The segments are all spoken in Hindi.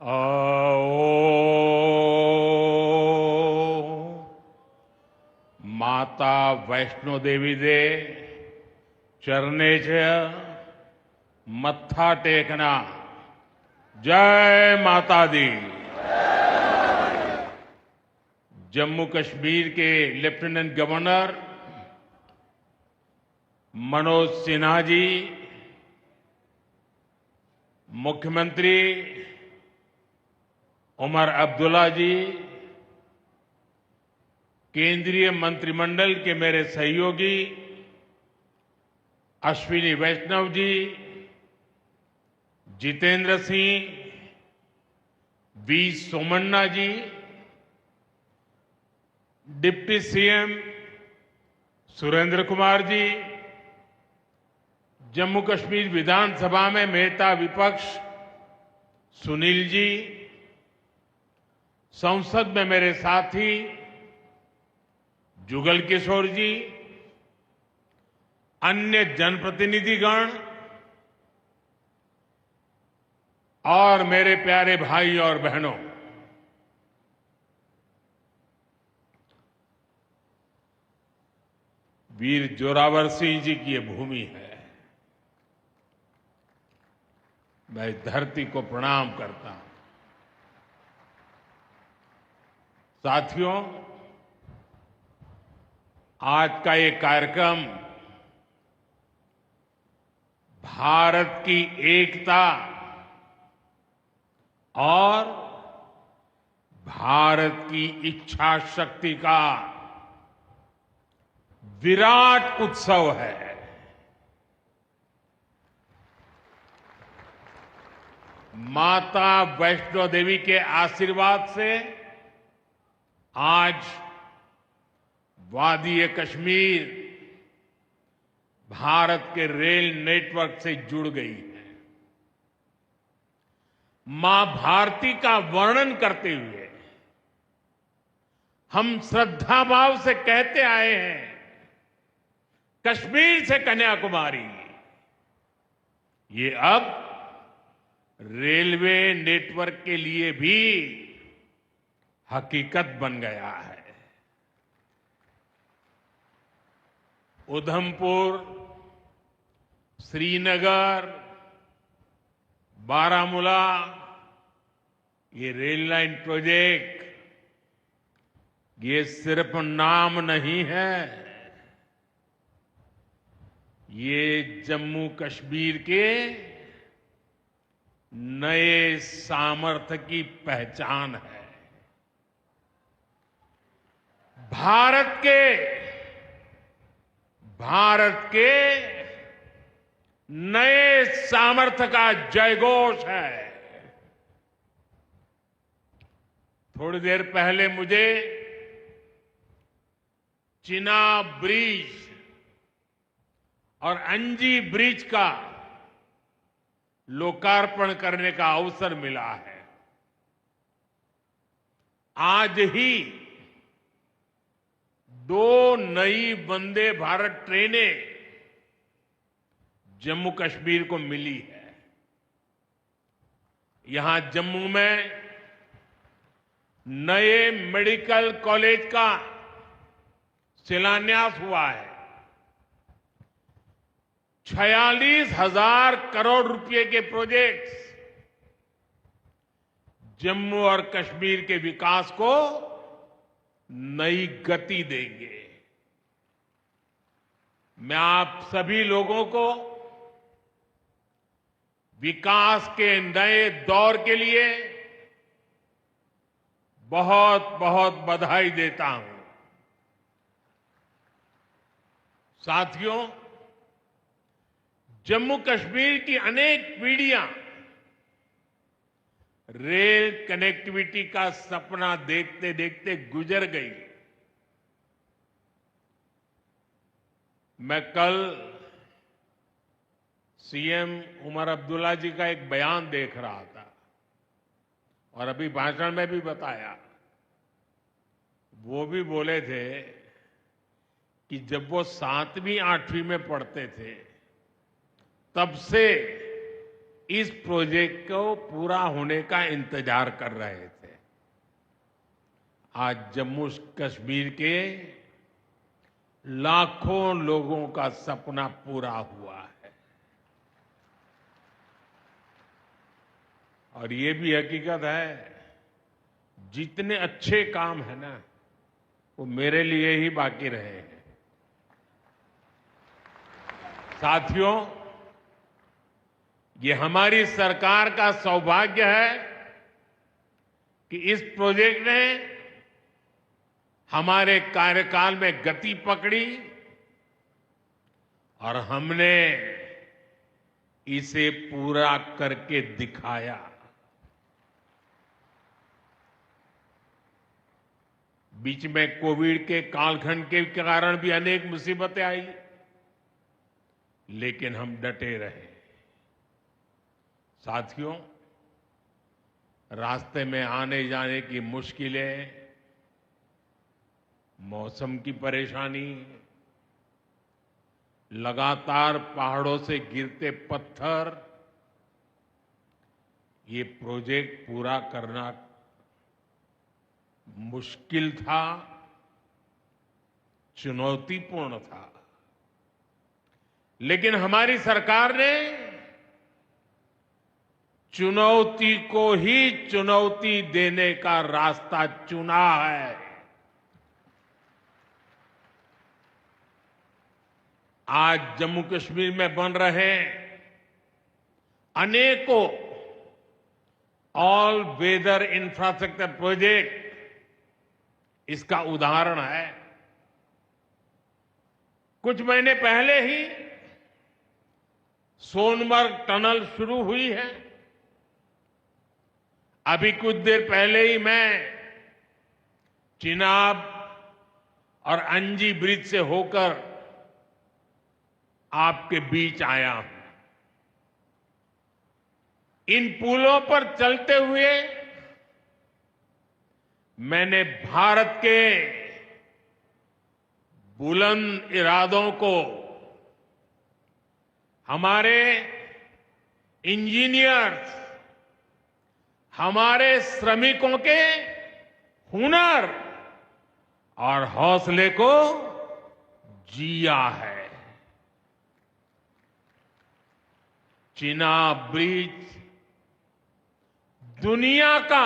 आओ माता वैष्णो देवी दे चरणे च मत्था टेकना। जय माता दी। जम्मू कश्मीर के लेफ्टिनेंट गवर्नर मनोज सिन्हा जी, मुख्यमंत्री उमर अब्दुल्ला जी, केंद्रीय मंत्रिमंडल के मेरे सहयोगी Ashwini Vaishnaw ji, Jitendra Singh, V Somanna ji, deputy CM Surinder Kumar ji, Jammu Kashmir विधानसभा में नेता विपक्ष सुनील जी, संसद में मेरे साथी जुगल किशोर जी, अन्य जनप्रतिनिधिगण और मेरे प्यारे भाई और बहनों, वीर जोरावर सिंह जी की ये भूमि है। मैं इस धरती को प्रणाम करता हूं। साथियों, आज का ये कार्यक्रम भारत की एकता और भारत की इच्छा शक्ति का विराट उत्सव है। माता वैष्णो देवी के आशीर्वाद से आज वादी कश्मीर भारत के रेल नेटवर्क से जुड़ गई है। मां भारती का वर्णन करते हुए हम श्रद्धा भाव से कहते आए हैं, कश्मीर से कन्याकुमारी। ये अब रेलवे नेटवर्क के लिए भी हकीकत बन गया है। उधमपुर, श्रीनगर, बारामूला, ये रेल लाइन प्रोजेक्ट ये सिर्फ नाम नहीं है, ये जम्मू कश्मीर के नए सामर्थ्य की पहचान है। भारत के नए सामर्थ्य का जयघोष है। थोड़ी देर पहले मुझे चिनाब ब्रिज और अंजी ब्रिज का लोकार्पण करने का अवसर मिला है। आज ही 2 नई वंदे भारत ट्रेनें जम्मू कश्मीर को मिली है। यहां जम्मू में नए मेडिकल कॉलेज का शिलान्यास हुआ है। 46,000 करोड़ रुपए के प्रोजेक्ट्स जम्मू और कश्मीर के विकास को नई गति देंगे। मैं आप सभी लोगों को विकास के नए दौर के लिए बहुत बहुत बधाई देता हूं। साथियों, जम्मू कश्मीर की अनेक पीढ़ियां रेल कनेक्टिविटी का सपना देखते देखते गुजर गई। मैं कल सीएम उमर अब्दुल्ला जी का एक बयान देख रहा था और अभी भाषण में भी बताया। वो भी बोले थे कि जब वो 7वीं 8वीं में पढ़ते थे तब से इस प्रोजेक्ट को पूरा होने का इंतजार कर रहे थे। आज जम्मू कश्मीर के लाखों लोगों का सपना पूरा हुआ है। और ये भी हकीकत है, जितने अच्छे काम है ना, वो मेरे लिए ही बाकी रहे हैं। साथियों, ये हमारी सरकार का सौभाग्य है कि इस प्रोजेक्ट ने हमारे कार्यकाल में गति पकड़ी और हमने इसे पूरा करके दिखाया। बीच में कोविड के कालखंड के कारण भी अनेक मुसीबतें आई, लेकिन हम डटे रहे। साथियों, रास्ते में आने जाने की मुश्किलें, मौसम की परेशानी, लगातार पहाड़ों से गिरते पत्थर, ये प्रोजेक्ट पूरा करना मुश्किल था, चुनौतीपूर्ण था। लेकिन हमारी सरकार ने चुनौती को ही चुनौती देने का रास्ता चुना है। आज जम्मू कश्मीर में बन रहे अनेकों ऑल वेदर इंफ्रास्ट्रक्चर प्रोजेक्ट इसका उदाहरण है। कुछ महीने पहले ही सोनमर्ग टनल शुरू हुई है। अभी कुछ देर पहले ही मैं चिनाब और अंजी ब्रिज से होकर आपके बीच आया हूं। इन पुलों पर चलते हुए मैंने भारत के बुलंद इरादों को, हमारे इंजीनियर्स, हमारे श्रमिकों के हुनर और हौसले को जिया है। चिनाब ब्रिज दुनिया का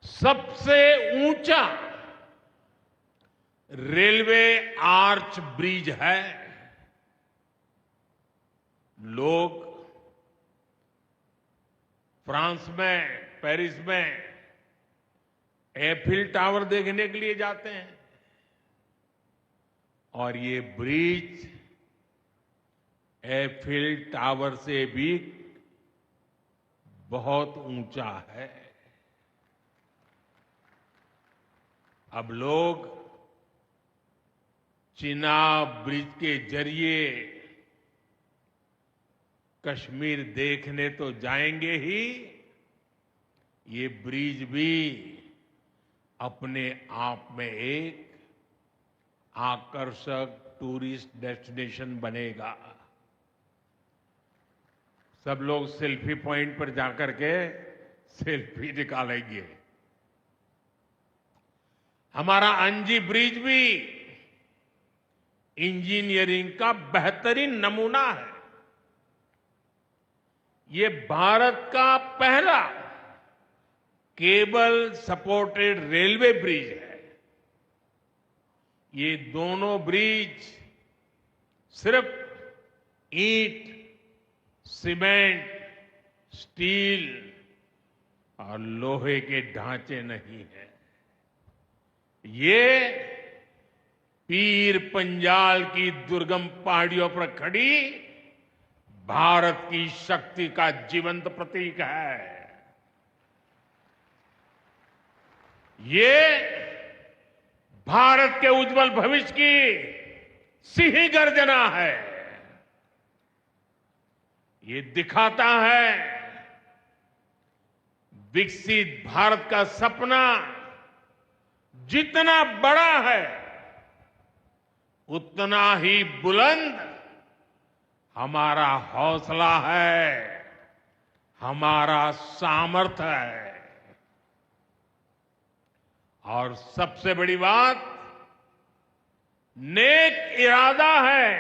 सबसे ऊंचा रेलवे आर्च ब्रिज है। लोग फ्रांस में, पेरिस में एफिल टावर देखने के लिए जाते हैं, और ये ब्रिज एफिल टावर से भी बहुत ऊंचा है। अब लोग चिनाब ब्रिज के जरिए कश्मीर देखने तो जाएंगे ही, ये ब्रिज भी अपने आप में एक आकर्षक टूरिस्ट डेस्टिनेशन बनेगा। सब लोग सेल्फी पॉइंट पर जाकर के सेल्फी निकालेंगे। हमारा अंजी ब्रिज भी इंजीनियरिंग का बेहतरीन नमूना है। ये भारत का पहला केबल सपोर्टेड रेलवे ब्रिज है। ये दोनों ब्रिज सिर्फ ईंट, सीमेंट, स्टील और लोहे के ढांचे नहीं है। ये पीर पंजाल की दुर्गम पहाड़ियों पर खड़ी भारत की शक्ति का जीवंत प्रतीक है। ये भारत के उज्जवल भविष्य की सिंह गर्जना है। ये दिखाता है विकसित भारत का सपना जितना बड़ा है, उतना ही बुलंद हमारा हौसला है, हमारा सामर्थ्य है। और सबसे बड़ी बात, नेक इरादा है,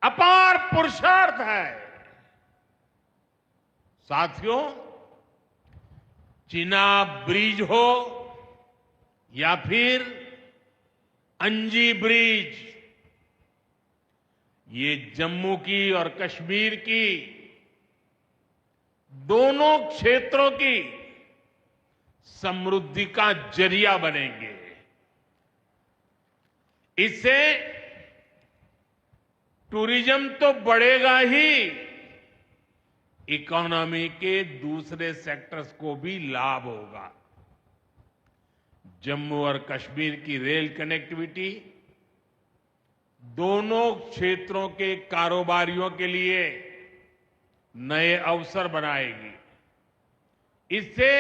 अपार पुरुषार्थ है। साथियों, चिनाब ब्रिज हो या फिर अंजी ब्रिज, ये जम्मू की और कश्मीर की दोनों क्षेत्रों की समृद्धि का जरिया बनेंगे। इससे टूरिज्म तो बढ़ेगा ही, इकोनॉमी के दूसरे सेक्टर्स को भी लाभ होगा। जम्मू और कश्मीर की रेल कनेक्टिविटी दोनों क्षेत्रों के कारोबारियों के लिए नए अवसर बनाएगी। इससे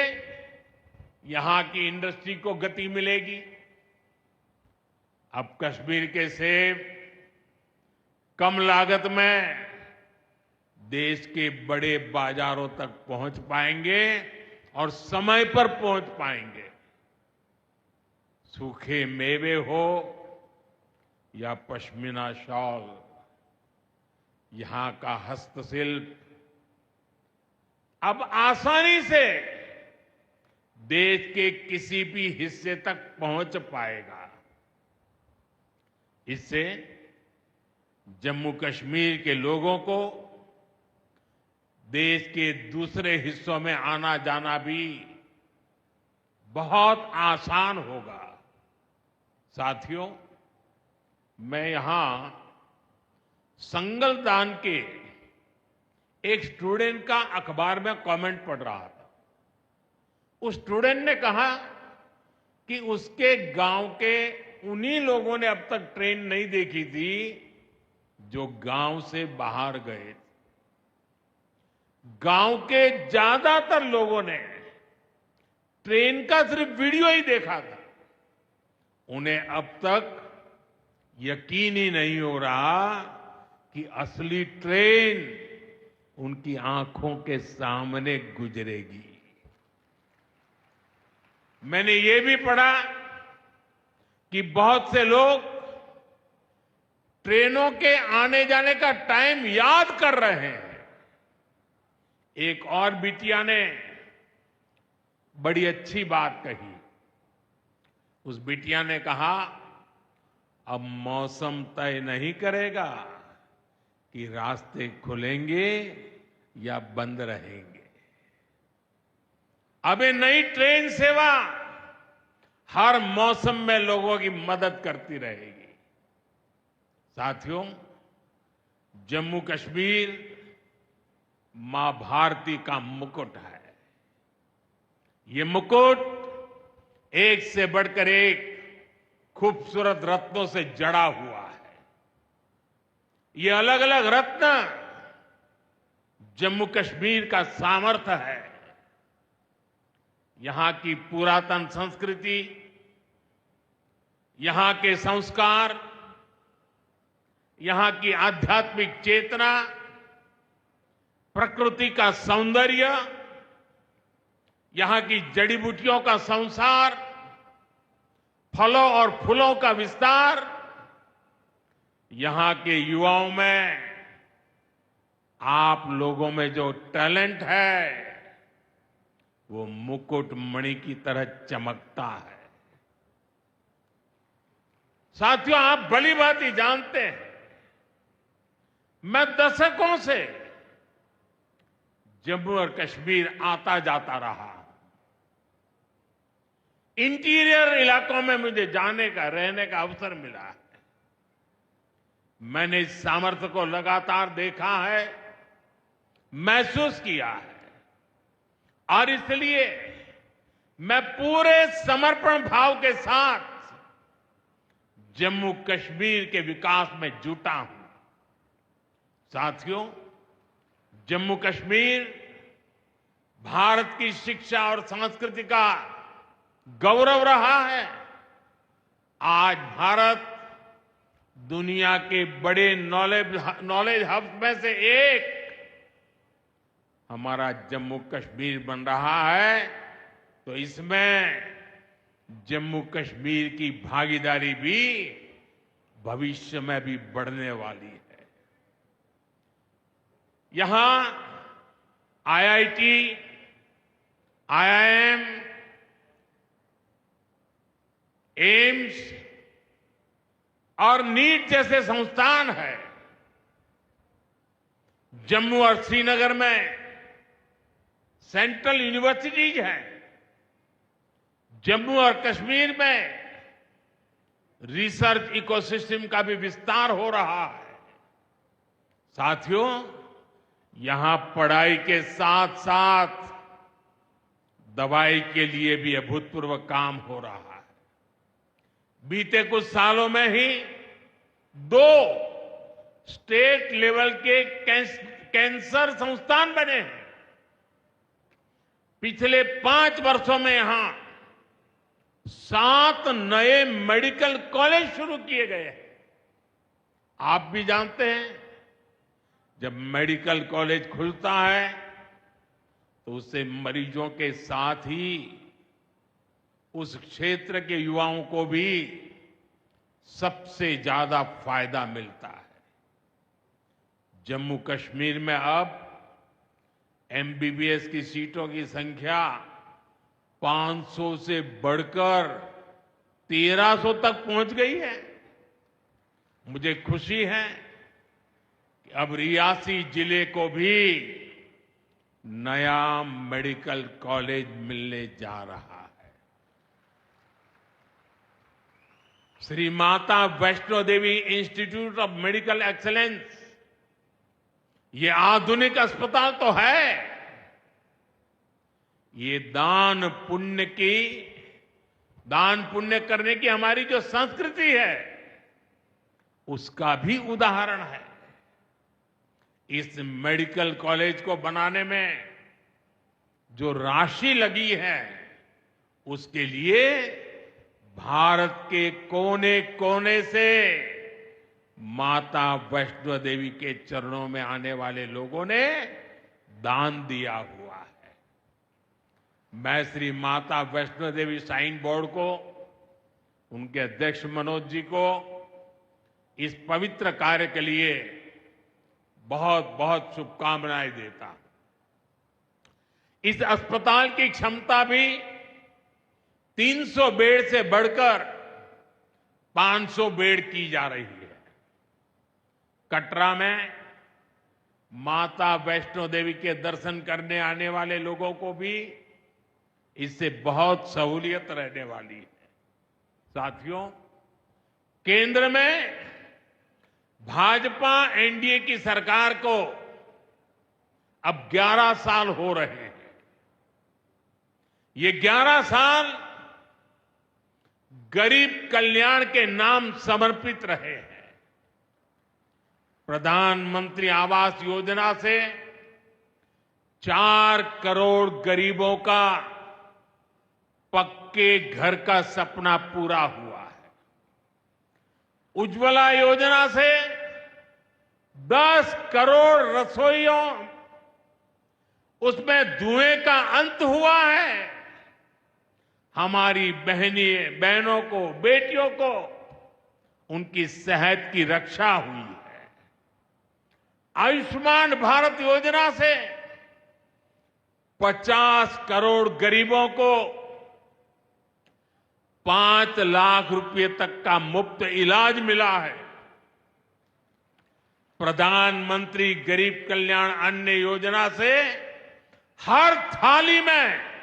यहां की इंडस्ट्री को गति मिलेगी। अब कश्मीर के सेब कम लागत में देश के बड़े बाजारों तक पहुंच पाएंगे और समय पर पहुंच पाएंगे। सूखे मेवे हो या पश्मीना शॉल, यहां का हस्तशिल्प अब आसानी से देश के किसी भी हिस्से तक पहुंच पाएगा। इससे जम्मू कश्मीर के लोगों को देश के दूसरे हिस्सों में आना जाना भी बहुत आसान होगा। साथियों, मैं यहां संगलदान के एक स्टूडेंट का अखबार में कमेंट पढ़ रहा था। उस स्टूडेंट ने कहा कि उसके गांव के उन्हीं लोगों ने अब तक ट्रेन नहीं देखी थी जो गांव से बाहर गए। गांव के ज्यादातर लोगों ने ट्रेन का सिर्फ वीडियो ही देखा था। उन्हें अब तक यकीन ही नहीं हो रहा कि असली ट्रेन उनकी आंखों के सामने गुजरेगी। मैंने ये भी पढ़ा कि बहुत से लोग ट्रेनों के आने जाने का टाइम याद कर रहे हैं। एक और बिटिया ने बड़ी अच्छी बात कही। उस बिटिया ने कहा, अब मौसम तय नहीं करेगा कि रास्ते खुलेंगे या बंद रहेंगे। अब ये नई ट्रेन सेवा हर मौसम में लोगों की मदद करती रहेगी। साथियों, जम्मू कश्मीर मां भारती का मुकुट है। ये मुकुट एक से बढ़कर एक खूबसूरत रत्नों से जड़ा हुआ है। ये अलग अलग रत्न जम्मू कश्मीर का सामर्थ्य है। यहां की पुरातन संस्कृति, यहां के संस्कार, यहां की आध्यात्मिक चेतना, प्रकृति का सौंदर्य, यहां की जड़ी बूटियों का संसार, फलों और फूलों का विस्तार, यहां के युवाओं में, आप लोगों में जो टैलेंट है वो मुकुट मणि की तरह चमकता है। साथियों, आप भली भांति जानते हैं, मैं दशकों से जम्मू और कश्मीर आता जाता रहा। इंटीरियर इलाकों में मुझे जाने का, रहने का अवसर मिला है। मैंने इस सामर्थ्य को लगातार देखा है, महसूस किया है, और इसलिए मैं पूरे समर्पण भाव के साथ जम्मू कश्मीर के विकास में जुटा हूं। साथियों, जम्मू कश्मीर भारत की शिक्षा और संस्कृति का गौरव रहा है। आज भारत दुनिया के बड़े नॉलेज हब्स में से एक हमारा जम्मू कश्मीर बन रहा है, तो इसमें जम्मू कश्मीर की भागीदारी भी भविष्य में भी बढ़ने वाली है। यहां आईआईटी, आईआईएम, एम्स और नीट जैसे संस्थान है। जम्मू और श्रीनगर में सेंट्रल यूनिवर्सिटीज हैं। जम्मू और कश्मीर में रिसर्च इकोसिस्टम का भी विस्तार हो रहा है। साथियों, यहां पढ़ाई के साथ साथ दवाई के लिए भी अभूतपूर्व काम हो रहा है। बीते कुछ सालों में ही 2 स्टेट लेवल के कैंसर संस्थान बने हैं। पिछले 5 वर्षों में यहां 7 नए मेडिकल कॉलेज शुरू किए गए हैं। आप भी जानते हैं, जब मेडिकल कॉलेज खुलता है तो उससे मरीजों के साथ ही उस क्षेत्र के युवाओं को भी सबसे ज्यादा फायदा मिलता है। जम्मू कश्मीर में अब एमबीबीएस की सीटों की संख्या 500 से बढ़कर 1300 तक पहुंच गई है। मुझे खुशी है कि अब रियासी जिले को भी नया मेडिकल कॉलेज मिलने जा रहा है। Shri Mata Vaishno Devi institute of medical excellence, ये आधुनिक अस्पताल तो है, ये दान पुण्य करने की हमारी जो संस्कृति है उसका भी उदाहरण है। इस मेडिकल कॉलेज को बनाने में जो राशि लगी है उसके लिए भारत के कोने कोने से माता वैष्णो देवी के चरणों में आने वाले लोगों ने दान दिया हुआ है। मैं श्री माता वैष्णो देवी श्राइन बोर्ड को, उनके अध्यक्ष मनोज जी को इस पवित्र कार्य के लिए बहुत बहुत शुभकामनाएं देता हूं। इस अस्पताल की क्षमता भी 300 बेड से बढ़कर 500 बेड की जा रही है। कटरा में माता वैष्णो देवी के दर्शन करने आने वाले लोगों को भी इससे बहुत सहूलियत रहने वाली है। साथियों, केंद्र में भाजपा एनडीए की सरकार को अब 11 साल हो रहे हैं। ये 11 साल गरीब कल्याण के नाम समर्पित रहे हैं। प्रधानमंत्री आवास योजना से 4 करोड़ गरीबों का पक्के घर का सपना पूरा हुआ है। उज्ज्वला योजना से 10 करोड़ रसोइयों, उसमें धुएं का अंत हुआ है। हमारी बहनों को, बेटियों को उनकी सेहत की रक्षा हुई है। आयुष्मान भारत योजना से 50 करोड़ गरीबों को 5 लाख रुपए तक का मुफ्त इलाज मिला है। प्रधानमंत्री गरीब कल्याण अन्न योजना से हर थाली में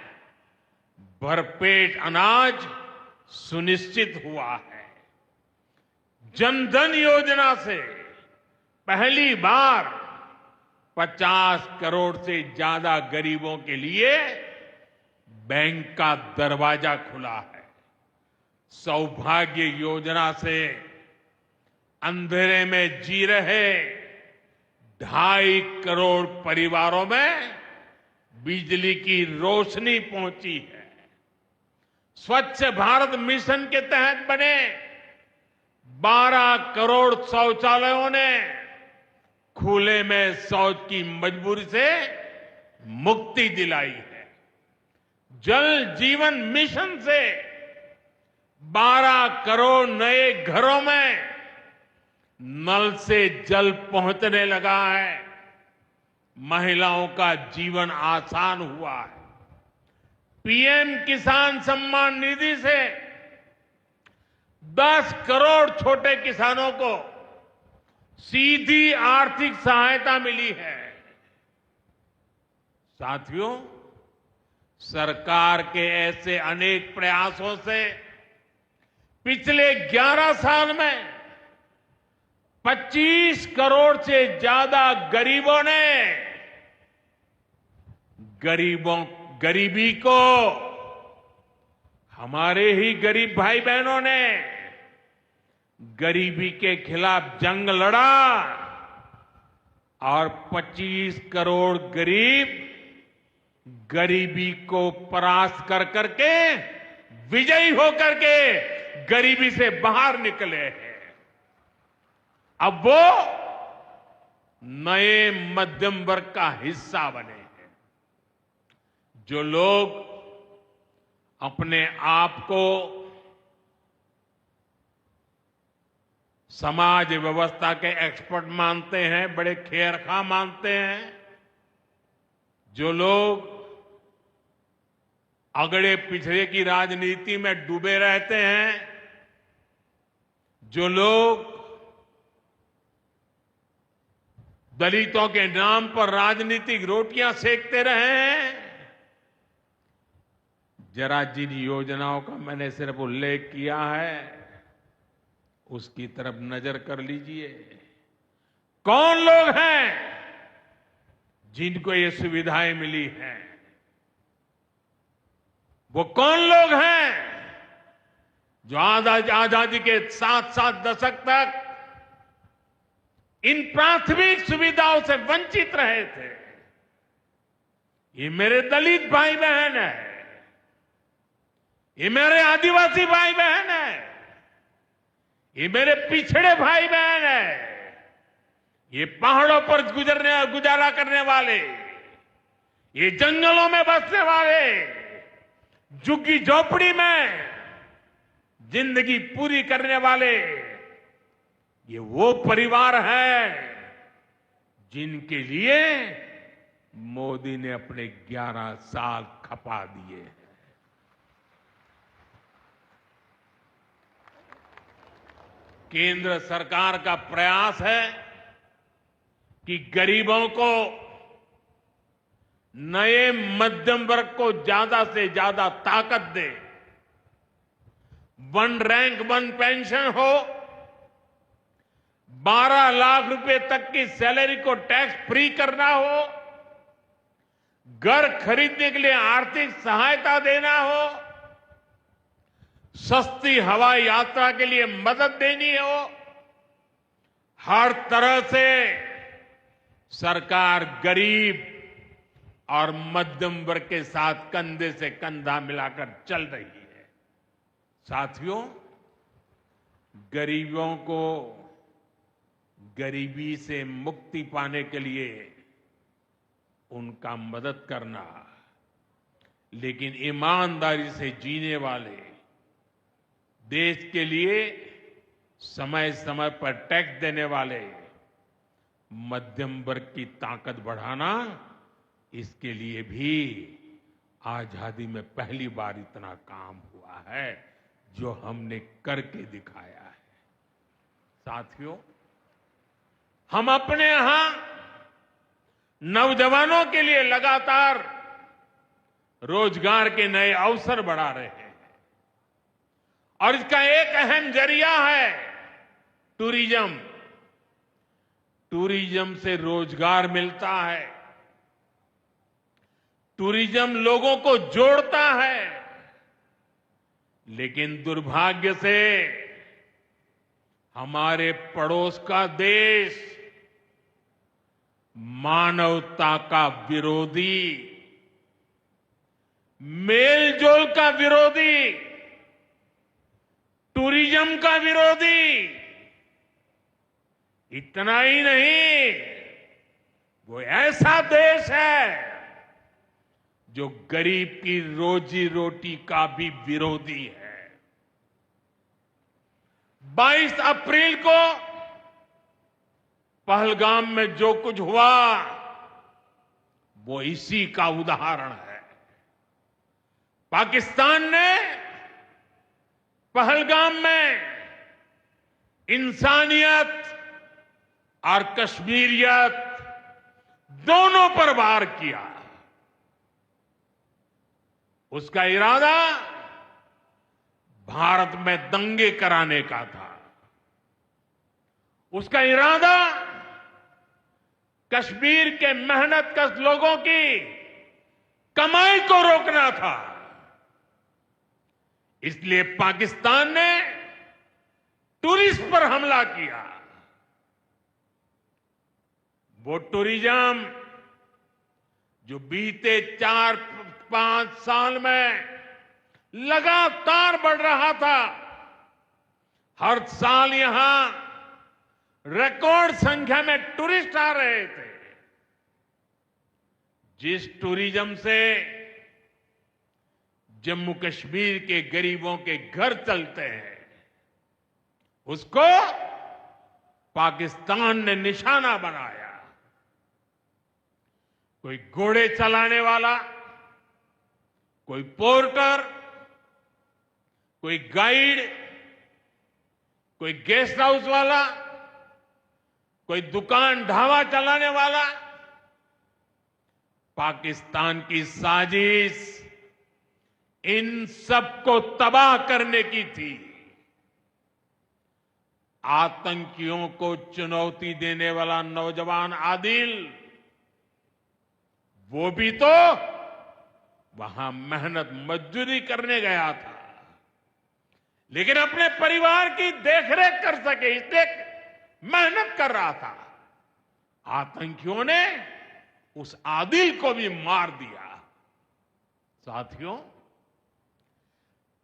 भरपेट अनाज सुनिश्चित हुआ है। जनधन योजना से पहली बार 50 करोड़ से ज्यादा गरीबों के लिए बैंक का दरवाजा खुला है। सौभाग्य योजना से अंधेरे में जी रहे 2.5 करोड़ परिवारों में बिजली की रोशनी पहुंची है। स्वच्छ भारत मिशन के तहत बने 12 करोड़ शौचालयों ने खुले में शौच की मजबूरी से मुक्ति दिलाई है। जल जीवन मिशन से 12 करोड़ नए घरों में नल से जल पहुंचने लगा है। महिलाओं का जीवन आसान हुआ है। पीएम किसान सम्मान निधि से 10 करोड़ छोटे किसानों को सीधी आर्थिक सहायता मिली है। साथियों, सरकार के ऐसे अनेक प्रयासों से पिछले 11 साल में 25 करोड़ से ज्यादा गरीबों ने गरीबी को, हमारे ही गरीब भाई बहनों ने गरीबी के खिलाफ जंग लड़ा और 25 करोड़ गरीब गरीबी को परास्त कर करके, विजयी होकर के गरीबी से बाहर निकले हैं। अब वो नए मध्यम वर्ग का हिस्सा बने हैं। जो लोग अपने आप को समाज व्यवस्था के एक्सपर्ट मानते हैं, बड़े खेरखा मानते हैं, जो लोग अगड़े पिछड़े की राजनीति में डूबे रहते हैं, जो लोग दलितों के नाम पर राजनीतिक रोटियां सेकते रहे हैं, जरा जिन योजनाओं का मैंने सिर्फ उल्लेख किया है उसकी तरफ नजर कर लीजिए। कौन लोग हैं जिनको ये सुविधाएं मिली हैं? वो कौन लोग हैं जो आजादी के 7 दशक तक इन प्राथमिक सुविधाओं से वंचित रहे थे? ये मेरे दलित भाई बहन है, ये मेरे आदिवासी भाई बहन है, ये मेरे पिछड़े भाई बहन है, ये पहाड़ों पर गुजारा करने वाले, ये जंगलों में बसने वाले, झुग्गी झोपड़ी में जिंदगी पूरी करने वाले, ये वो परिवार है जिनके लिए मोदी ने अपने 11 साल खपा दिए हैं। केंद्र सरकार का प्रयास है कि गरीबों को, नए मध्यम वर्ग को ज्यादा से ज्यादा ताकत दे। 1 रैंक 1 पेंशन हो, 12 लाख रुपए तक की सैलरी को टैक्स फ्री करना हो, घर खरीदने के लिए आर्थिक सहायता देना हो, सस्ती हवाई यात्रा के लिए मदद देनी हो, हर तरह से सरकार गरीब और मध्यम वर्ग के साथ कंधे से कंधा मिलाकर चल रही है। साथियों, गरीबों को गरीबी से मुक्ति पाने के लिए उनका मदद करना, लेकिन ईमानदारी से जीने वाले, देश के लिए समय समय पर टैक्स देने वाले मध्यम वर्ग की ताकत बढ़ाना, इसके लिए भी आजादी में पहली बार इतना काम हुआ है जो हमने करके दिखाया है। साथियों, हम अपने यहां नौजवानों के लिए लगातार रोजगार के नए अवसर बढ़ा रहे हैं और इसका एक अहम जरिया है टूरिज्म। टूरिज्म से रोजगार मिलता है, टूरिज्म लोगों को जोड़ता है, लेकिन दुर्भाग्य से हमारे पड़ोस का देश मानवता का विरोधी, मेलजोल का विरोधी, टूरिज्म का विरोधी, इतना ही नहीं, वो ऐसा देश है जो गरीब की रोजी रोटी का भी विरोधी है। 22 अप्रैल को पहलगाम में जो कुछ हुआ वो इसी का उदाहरण है। पाकिस्तान ने पहलगाम में इंसानियत और कश्मीरियत दोनों पर वार किया। उसका इरादा भारत में दंगे कराने का था। उसका इरादा कश्मीर के मेहनतकश लोगों की कमाई को रोकना था। इसलिए पाकिस्तान ने टूरिस्ट पर हमला किया। वो टूरिज्म जो बीते 4-5 साल में लगातार बढ़ रहा था, हर साल यहां रिकॉर्ड संख्या में टूरिस्ट आ रहे थे। जिस टूरिज्म से जम्मू कश्मीर के गरीबों के घर चलते हैं, उसको पाकिस्तान ने निशाना बनाया। कोई घोड़े चलाने वाला, कोई पोर्टर, कोई गाइड, कोई गेस्ट हाउस वाला, कोई दुकान ढाबा चलाने वाला, पाकिस्तान की साजिश इन सबको तबाह करने की थी। आतंकियों को चुनौती देने वाला नौजवान आदिल, वो भी तो वहां मेहनत मजदूरी करने गया था, लेकिन अपने परिवार की देखरेख कर सके इसलिए मेहनत कर रहा था। आतंकियों ने उस आदिल को भी मार दिया। साथियों,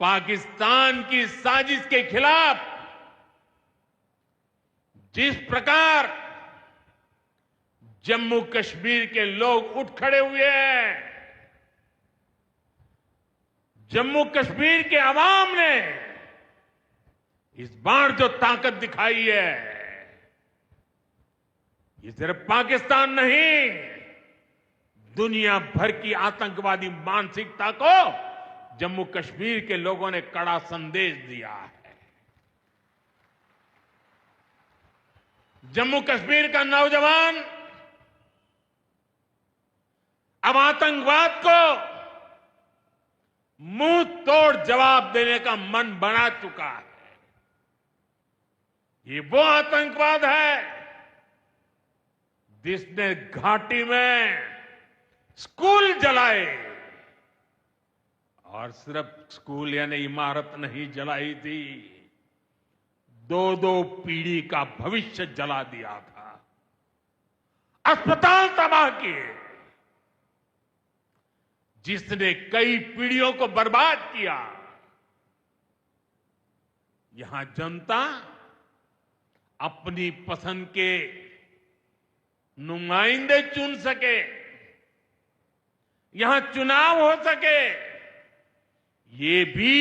पाकिस्तान की साजिश के खिलाफ जिस प्रकार जम्मू कश्मीर के लोग उठ खड़े हुए हैं, जम्मू कश्मीर के अवाम ने इस बार जो ताकत दिखाई है, ये सिर्फ पाकिस्तान नहीं, दुनिया भर की आतंकवादी मानसिकता को जम्मू कश्मीर के लोगों ने कड़ा संदेश दिया है। जम्मू कश्मीर का नौजवान अब आतंकवाद को मुंह तोड़ जवाब देने का मन बना चुका है। ये वो आतंकवाद है जिसने घाटी में स्कूल जलाए, और सिर्फ स्कूल यानी इमारत नहीं जलाई थी, 2-2 पीढ़ी का भविष्य जला दिया था, अस्पताल तबाह किए, जिसने कई पीढ़ियों को बर्बाद किया। यहां जनता अपनी पसंद के नुमाइंदे चुन सके, यहां चुनाव हो सके, ये भी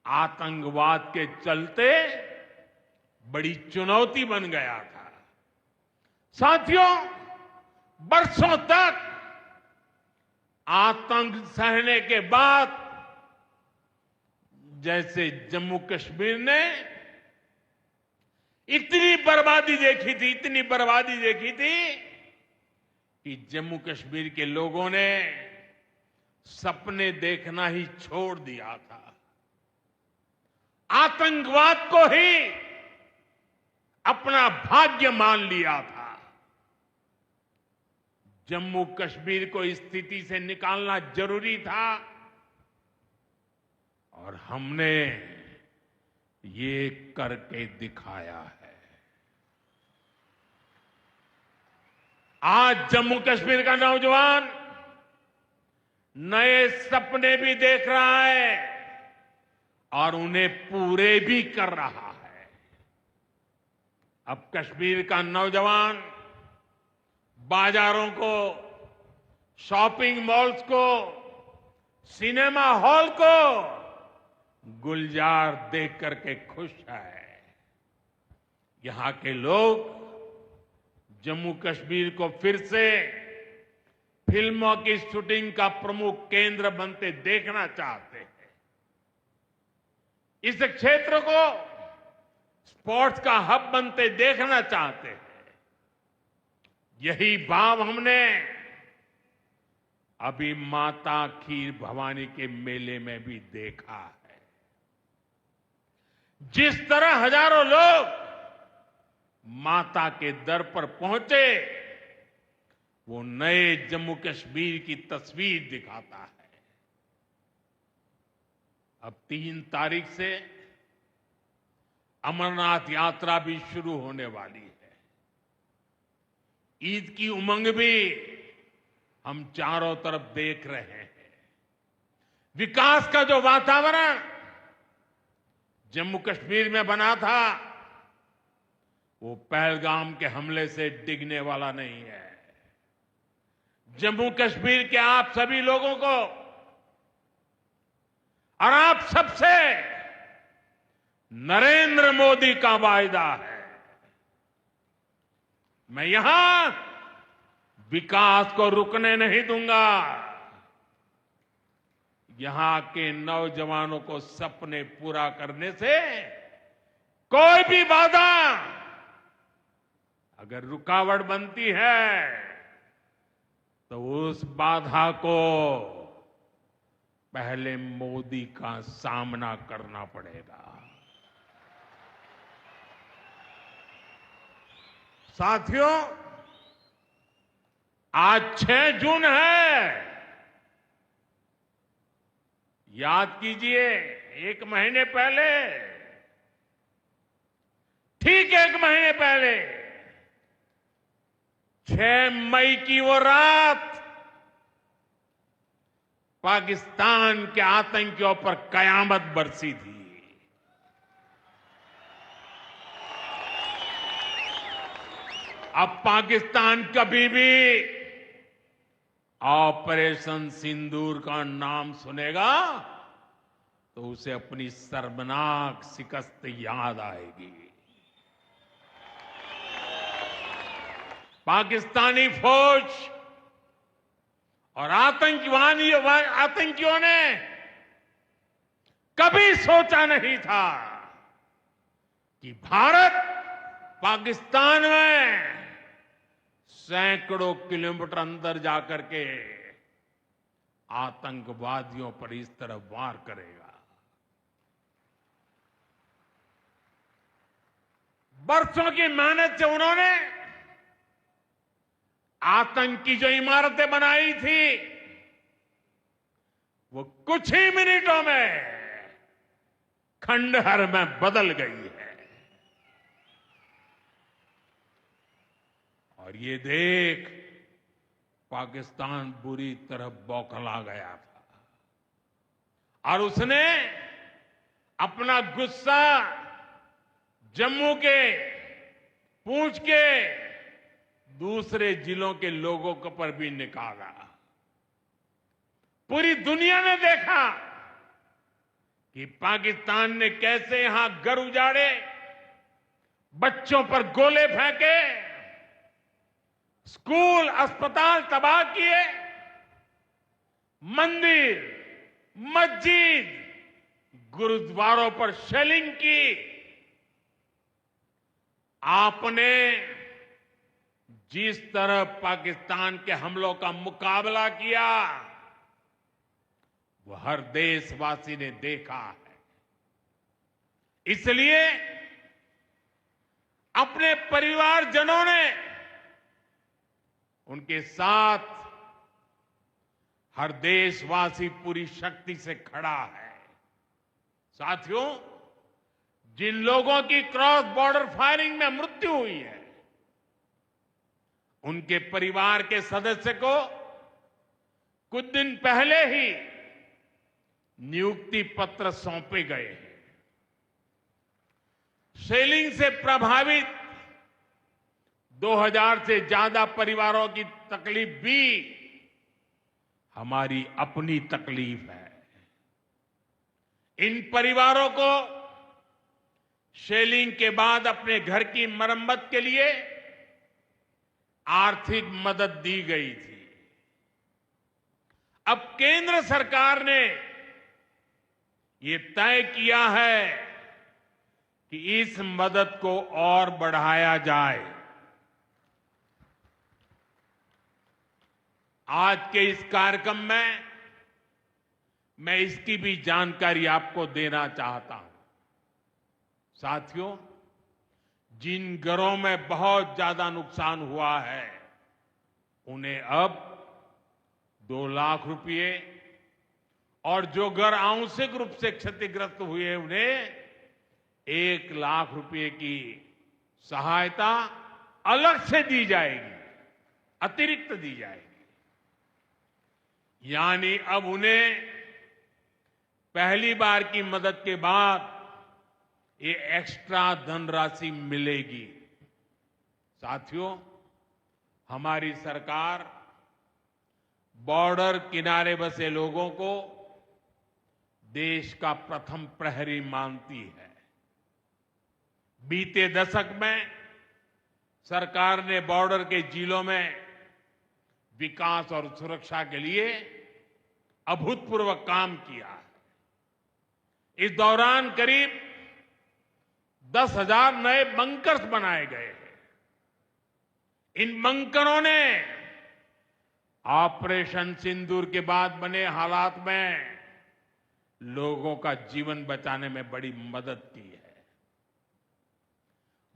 आतंकवाद के चलते बड़ी चुनौती बन गया था। साथियों, बरसों तक आतंक सहने के बाद जैसे जम्मू कश्मीर ने इतनी बर्बादी देखी थी, इतनी बर्बादी देखी थी कि जम्मू कश्मीर के लोगों ने सपने देखना ही छोड़ दिया था। आतंकवाद को ही अपना भाग्य मान लिया था। जम्मू कश्मीर को इस स्थिति से निकालना जरूरी था, और हमने ये करके दिखाया है। आज जम्मू कश्मीर का नौजवान नए सपने भी देख रहा है और उन्हें पूरे भी कर रहा है। अब कश्मीर का नौजवान बाजारों को, शॉपिंग मॉल्स को, सिनेमा हॉल को गुलजार देख करके खुश है। यहां के लोग जम्मू कश्मीर को फिर से फिल्मों की शूटिंग का प्रमुख केंद्र बनते देखना चाहते हैं। इस क्षेत्र को स्पोर्ट्स का हब बनते देखना चाहते हैं। यही भाव हमने अभी माता खीर भवानी के मेले में भी देखा है। जिस तरह हजारों लोग माता के दर पर पहुंचे, वो नए जम्मू कश्मीर की तस्वीर दिखाता है। अब 3 तारीख से अमरनाथ यात्रा भी शुरू होने वाली है। ईद की उमंग भी हम चारों तरफ देख रहे हैं। विकास का जो वातावरण जम्मू कश्मीर में बना था, वो पहलगाम के हमले से डिगने वाला नहीं है। जम्मू कश्मीर के आप सभी लोगों को और आप सबसे नरेंद्र मोदी का वायदा है। मैं यहां विकास को रुकने नहीं दूंगा। यहां के नौजवानों को सपने पूरा करने से कोई भी बाधा अगर रुकावट बनती है, तो उस बाधा को पहले मोदी का सामना करना पड़ेगा। साथियों, आज 6 जून है। याद कीजिए, 1 महीने पहले, ठीक 1 महीने पहले 6 मई की वो रात पाकिस्तान के आतंकियों पर कयामत बरसी थी। अब पाकिस्तान कभी भी ऑपरेशन सिंदूर का नाम सुनेगा तो उसे अपनी शर्मनाक शिकस्त याद आएगी। पाकिस्तानी फौज और आतंकियों ने कभी सोचा नहीं था कि भारत पाकिस्तान में सैकड़ों किलोमीटर अंदर जाकर के आतंकवादियों पर इस तरह वार करेगा। बरसों की मेहनत से उन्होंने आतंकी जो इमारतें बनाई थी, वो कुछ ही मिनटों में खंडहर में बदल गई है। और ये देख पाकिस्तान बुरी तरह बौखला गया था और उसने अपना गुस्सा जम्मू के, पूंछ के दूसरे जिलों के लोगों के पर भी निकाला। पूरी दुनिया ने देखा कि पाकिस्तान ने कैसे यहां घर उजाड़े, बच्चों पर गोले फेंके, स्कूल, अस्पताल तबाह किए, मंदिर, मस्जिद, गुरुद्वारों पर शेलिंग की। आपने जिस तरह पाकिस्तान के हमलों का मुकाबला किया, वो हर देशवासी ने देखा है। इसलिए अपने परिवारजनों ने उनके साथ हर देशवासी पूरी शक्ति से खड़ा है। साथियों, जिन लोगों की क्रॉस बॉर्डर फायरिंग में मृत्यु हुई है, उनके परिवार के सदस्य को कुछ दिन पहले ही नियुक्ति पत्र सौंपे गए हैं। शेलिंग से प्रभावित 2000 से ज्यादा परिवारों की तकलीफ भी हमारी अपनी तकलीफ है। इन परिवारों को शेलिंग के बाद अपने घर की मरम्मत के लिए आर्थिक मदद दी गई थी। अब केंद्र सरकार ने ये तय किया है कि इस मदद को और बढ़ाया जाए। आज के इस कार्यक्रम में मैं इसकी भी जानकारी आपको देना चाहता हूं। साथियों, जिन घरों में बहुत ज्यादा नुकसान हुआ है उन्हें अब 2 लाख रुपए और जो घर आंशिक रूप से क्षतिग्रस्त हुए उन्हें 1 लाख रुपए की सहायता अलग से दी जाएगी, अतिरिक्त दी जाएगी। यानी अब उन्हें पहली बार की मदद के बाद ये एक्स्ट्रा धनराशि मिलेगी। साथियों, हमारी सरकार बॉर्डर किनारे बसे लोगों को देश का प्रथम प्रहरी मानती है। बीते दशक में सरकार ने बॉर्डर के जिलों में विकास और सुरक्षा के लिए अभूतपूर्व काम किया है। इस दौरान करीब 10,000 नए बंकर्स बनाए गए हैं। इन बंकरों ने ऑपरेशन सिंदूर के बाद बने हालात में लोगों का जीवन बचाने में बड़ी मदद की है।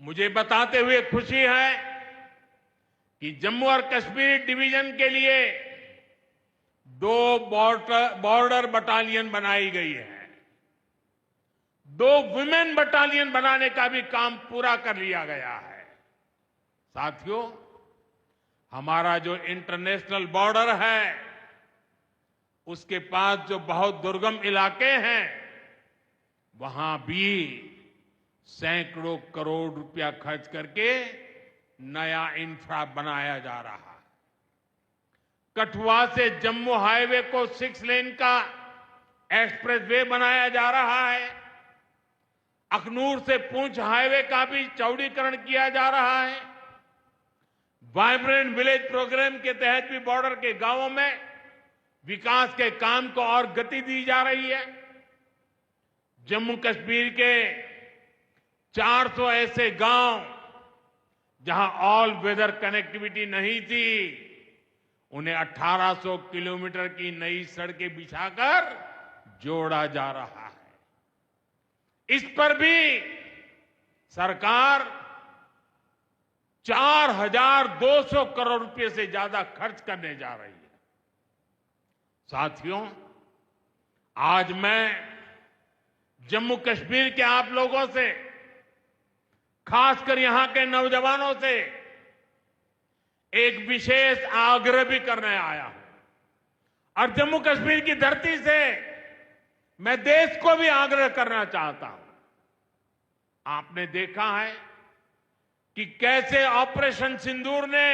मुझे बताते हुए खुशी है कि जम्मू और कश्मीर डिवीजन के लिए 2 बॉर्डर बटालियन बनाई गई है। 2 वुमेन बटालियन बनाने का भी काम पूरा कर लिया गया है। साथियों, हमारा जो इंटरनेशनल बॉर्डर है उसके पास जो बहुत दुर्गम इलाके हैं वहां भी सैकड़ों करोड़ रुपया खर्च करके नया इंफ्रा बनाया जा रहा है। कठुआ से जम्मू हाईवे को 6 लेन का एक्सप्रेसवे बनाया जा रहा है। अखनूर से पुंछ हाईवे का भी चौड़ीकरण किया जा रहा है। वाइब्रेंट विलेज प्रोग्राम के तहत भी बॉर्डर के गांवों में विकास के काम को और गति दी जा रही है। जम्मू कश्मीर के 400 ऐसे गांव जहां ऑल वेदर कनेक्टिविटी नहीं थी, उन्हें 1800 किलोमीटर की नई सड़कें बिछाकर जोड़ा जा रहा है। इस पर भी सरकार 4,200 करोड़ रुपए से ज्यादा खर्च करने जा रही है। साथियों, आज मैं जम्मू कश्मीर के आप लोगों से, खासकर यहां के नौजवानों से एक विशेष आग्रह भी करने आया हूं। और जम्मू कश्मीर की धरती से मैं देश को भी आग्रह करना चाहता हूं। आपने देखा है कि कैसे ऑपरेशन सिंदूर ने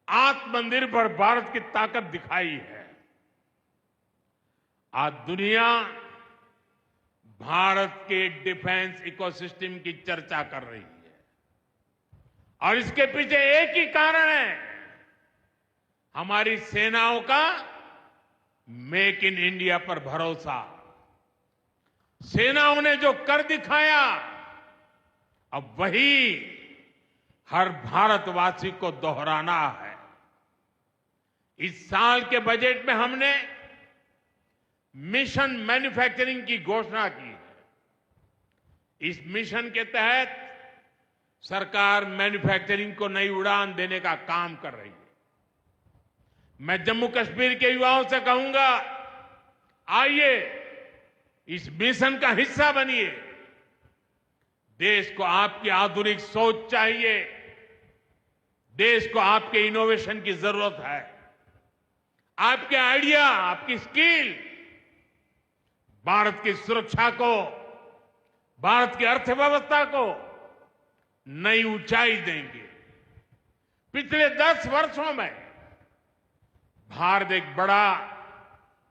आत्मनिर्भर भारत की ताकत दिखाई है। आज दुनिया भारत के डिफेंस इकोसिस्टम की चर्चा कर रही है और इसके पीछे एक ही कारण है, हमारी सेनाओं का मेक इन इंडिया पर भरोसा। सेनाओं ने जो कर दिखाया, अब वही हर भारतवासी को दोहराना है। इस साल के बजट में हमने मिशन मैन्युफैक्चरिंग की घोषणा की है। इस मिशन के तहत सरकार मैन्युफैक्चरिंग को नई उड़ान देने का काम कर रही है। मैं जम्मू कश्मीर के युवाओं से कहूंगा, आइए इस मिशन का हिस्सा बनिए। देश को आपकी आधुनिक सोच चाहिए, देश को आपके इनोवेशन की जरूरत है। आपके आइडिया, आपकी स्किल भारत की सुरक्षा को, भारत की अर्थव्यवस्था को नई ऊंचाई देंगे। पिछले 10 वर्षों में भारत एक बड़ा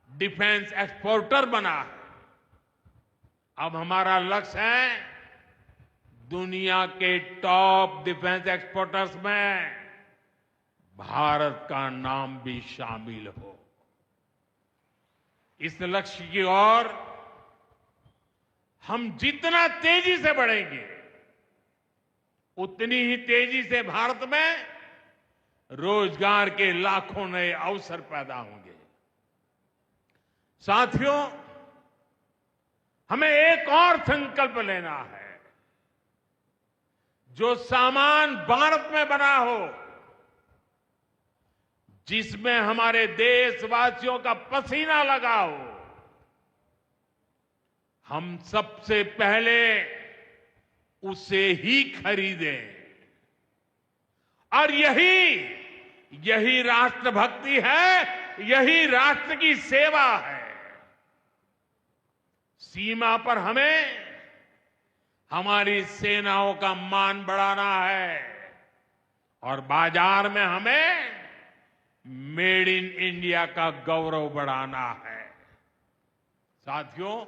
डिफेंस एक्सपोर्टर बना है। अब हमारा लक्ष्य है दुनिया के टॉप डिफेंस एक्सपोर्टर्स में भारत का नाम भी शामिल हो। इस लक्ष्य की ओर हम जितना तेजी से बढ़ेंगे उतनी ही तेजी से भारत में रोजगार के लाखों नए अवसर पैदा होंगे। साथियों, हमें एक और संकल्प लेना है। जो सामान भारत में बना हो, जिसमें हमारे देशवासियों का पसीना लगा हो, हम सबसे पहले उसे ही खरीदें। और यही राष्ट्रभक्ति है, यही राष्ट्र की सेवा है। सीमा पर हमें हमारी सेनाओं का मान बढ़ाना है और बाजार में हमें मेड इन इंडिया का गौरव बढ़ाना है। साथियों,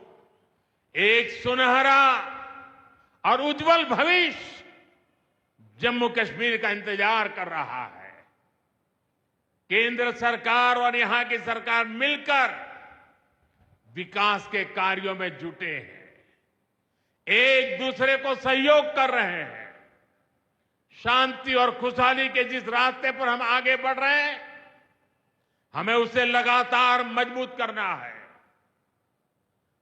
एक सुनहरा और उज्जवल भविष्य जम्मू कश्मीर का इंतजार कर रहा है। केंद्र सरकार और यहां की सरकार मिलकर विकास के कार्यों में जुटे हैं, एक दूसरे को सहयोग कर रहे हैं। शांति और खुशहाली के जिस रास्ते पर हम आगे बढ़ रहे हैं, हमें उसे लगातार मजबूत करना है।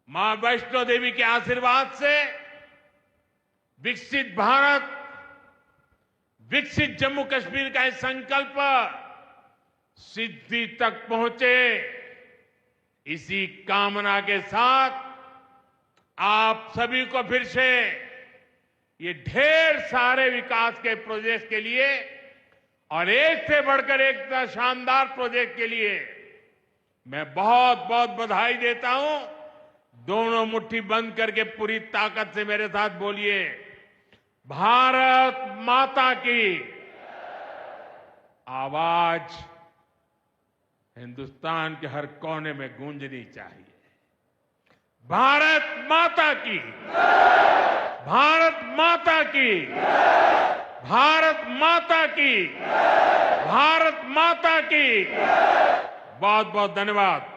मां वैष्णो देवी के आशीर्वाद से विकसित भारत, विकसित जम्मू कश्मीर का यह संकल्प सिद्धि तक पहुंचे, इसी कामना के साथ आप सभी को फिर से ये ढेर सारे विकास के प्रोजेक्ट के लिए और एक से बढ़कर एक शानदार प्रोजेक्ट के लिए मैं बहुत बहुत बधाई देता हूं। दोनों मुट्ठी बंद करके पूरी ताकत से मेरे साथ बोलिए, भारत माता की। आवाज हिंदुस्तान के हर कोने में गूंजनी चाहिए। भारत माता की, भारत माता की, भारत माता की, भारत माता की। बहुत बहुत धन्यवाद।